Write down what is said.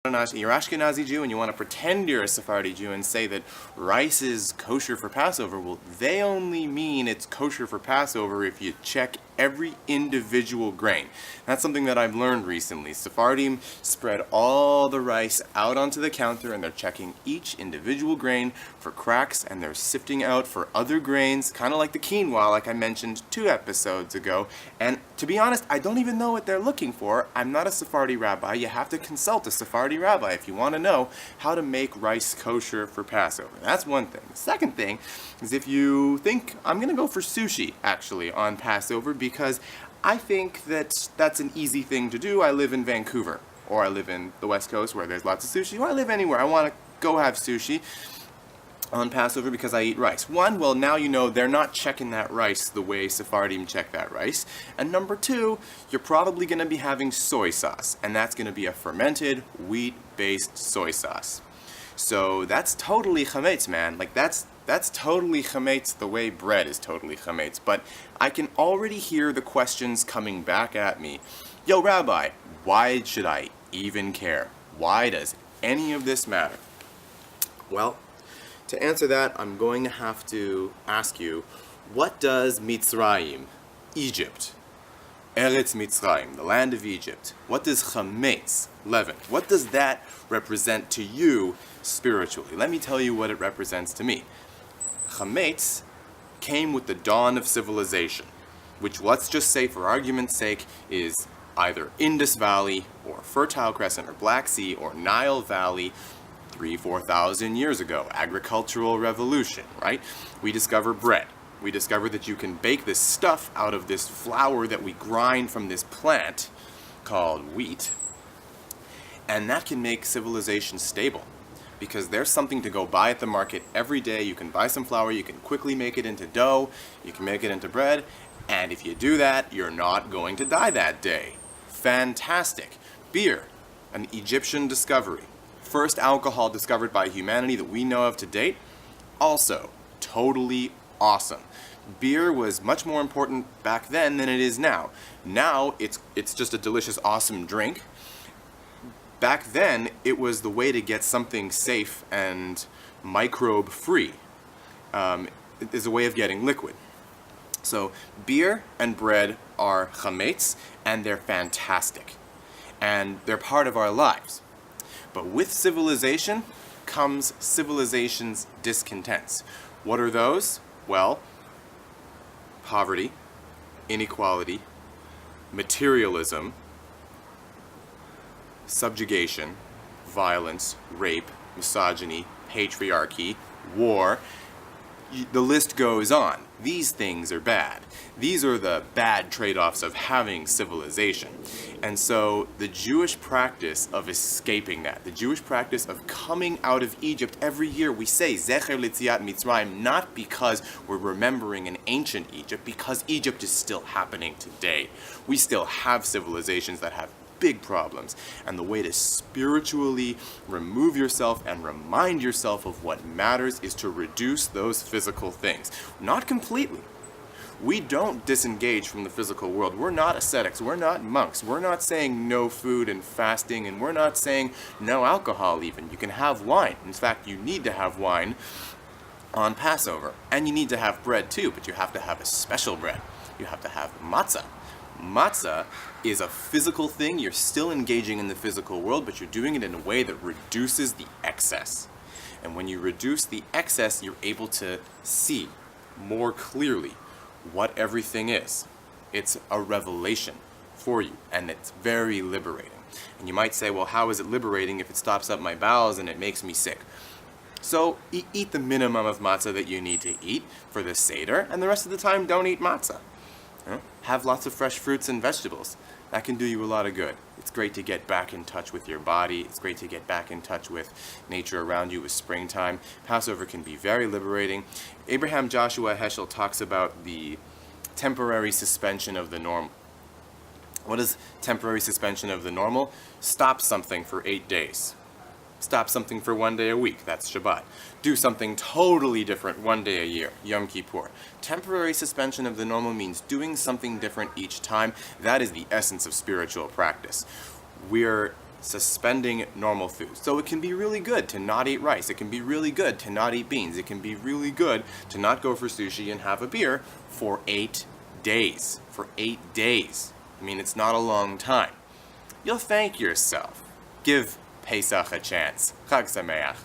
You're Ashkenazi Jew and you want to pretend you're a Sephardi Jew and say that rice is kosher for Passover, well, they only mean it's kosher for Passover if you check every individual grain. That's something that I've learned recently. Sephardim spread all the rice out onto the counter and they're checking each individual grain for cracks and they're sifting out for other grains, kind of like the quinoa like I mentioned 2 episodes ago. And to be honest, I don't even know what they're looking for. I'm not a Sephardi rabbi. You have to consult a Sephardi rabbi if you want to know how to make rice kosher for Passover. That's one thing. The second thing is if you think, I'm going to go for sushi actually on Passover because I think that that's an easy thing to do. I live in Vancouver, or I live in the West Coast where there's lots of sushi, or I live anywhere. I want to go have sushi on Passover because I eat rice. One, well, now you know they're not checking that rice the way Sephardim check that rice. And number 2, you're probably going to be having soy sauce, and that's going to be a fermented wheat-based soy sauce. So that's totally chametz, man. Like that's totally chametz the way bread is totally chametz. But I can already hear the questions coming back at me. Yo, Rabbi, why should I even care? Why does any of this matter? Well, to answer that, I'm going to have to ask you, what does Mitzrayim, Egypt, Eretz Mitzrayim, the land of Egypt, what does chametz, leaven, what does that represent to you spiritually? Let me tell you what it represents to me. Chametz came with the dawn of civilization, which, let's just say for argument's sake, is either Indus Valley or Fertile Crescent or Black Sea or Nile Valley 3,000-4,000 years ago. Agricultural revolution, right? We discover bread. We discover that you can bake this stuff out of this flour that we grind from this plant called wheat, and that can make civilization stable. Because there's something to go buy at the market every day. You can buy some flour, you can quickly make it into dough, you can make it into bread, and if you do that, you're not going to die that day. Fantastic. Beer, an Egyptian discovery. First alcohol discovered by humanity that we know of to date. Also, totally awesome. Beer was much more important back then than it is now. Now, it's just a delicious, awesome drink. Back then, it was the way to get something safe and microbe-free. It is a way of getting liquid. So, beer and bread are chametz, and they're fantastic. And they're part of our lives. But with civilization comes civilization's discontents. What are those? Well, poverty, inequality, materialism, subjugation, violence, rape, misogyny, patriarchy, war. The list goes on. These things are bad. These are the bad trade-offs of having civilization. And so the Jewish practice of escaping that, the Jewish practice of coming out of Egypt every year, we say Zecher L'Tziat Mitzrayim, not because we're remembering an ancient Egypt, because Egypt is still happening today. We still have civilizations that have big problems, and the way to spiritually remove yourself and remind yourself of what matters is to reduce those physical things. Not completely. We don't disengage from the physical world. We're not ascetics. We're not monks. We're not saying no food and fasting, and we're not saying no alcohol even. You can have wine. In fact, you need to have wine on Passover. And you need to have bread too, but you have to have a special bread. You have to have matzah. Matzah is a physical thing. You're still engaging in the physical world, but you're doing it in a way that reduces the excess. And when you reduce the excess, you're able to see more clearly what everything is. It's a revelation for you, and it's very liberating. And you might say, well, how is it liberating if it stops up my bowels and it makes me sick? So eat the minimum of matzah that you need to eat for the Seder, and the rest of the time don't eat matzah. Have lots of fresh fruits and vegetables. That can do you a lot of good. It's great to get back in touch with your body. It's great to get back in touch with nature around you with springtime. Passover can be very liberating. Abraham Joshua Heschel talks about the temporary suspension of the normal. What is temporary suspension of the normal? Stop something for 8 days. Stop something for 1 day a week, that's Shabbat. Do something totally different 1 day a year, Yom Kippur. Temporary suspension of the normal means doing something different each time. That is the essence of spiritual practice. We're suspending normal food. So it can be really good to not eat rice. It can be really good to not eat beans. It can be really good to not go for sushi and have a beer for 8 days. For 8 days. I mean, it's not a long time. You'll thank yourself. Give Pesach a chance. Chag Sameach.